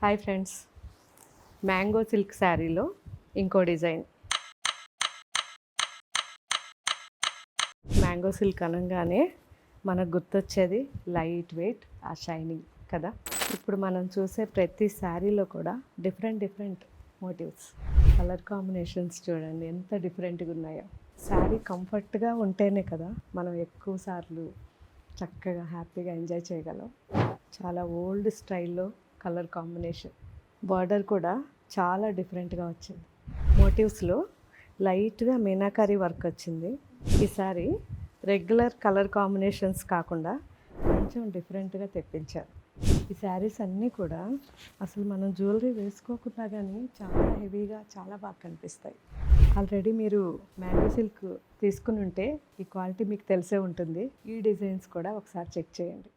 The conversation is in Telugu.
హాయ్ ఫ్రెండ్స్, మ్యాంగో సిల్క్ శారీలో ఇంకో డిజైన్. మ్యాంగో సిల్క్ అనగానే మనకు గుర్తొచ్చేది లైట్ వెయిట్, ఆ షైనింగ్ కదా. ఇప్పుడు మనం చూసే ప్రతి శారీలో కూడా డిఫరెంట్ మోటివ్స్, కలర్ కాంబినేషన్స్ చూడండి ఎంత డిఫరెంట్గా ఉన్నాయో. శారీ కంఫర్ట్గా ఉంటేనే కదా మనం ఎక్కువ సార్లు చక్కగా హ్యాపీగా ఎంజాయ్ చేయగలం. చాలా ఓల్డ్ స్టైల్లో కలర్ కాంబినేషన్, బార్డర్ కూడా చాలా డిఫరెంట్గా వచ్చింది. మోటివ్స్లో లైట్గా మీనాకారీ వర్క్ వచ్చింది. ఈసారి రెగ్యులర్ కలర్ కాంబినేషన్స్ కాకుండా కొంచెం డిఫరెంట్గా తెప్పించారు. ఈ శారీస్ అన్నీ కూడా అసలు మనం జ్యువెలరీ వేసుకోకుండా కానీ చాలా హెవీగా చాలా బాగా కనిపిస్తాయి. ఆల్రెడీ మీరు మ్యాంగో సిల్క్ తీసుకుని ఉంటే ఈ క్వాలిటీ మీకు తెలిసే ఉంటుంది. ఈ డిజైన్స్ కూడా ఒకసారి చెక్ చేయండి.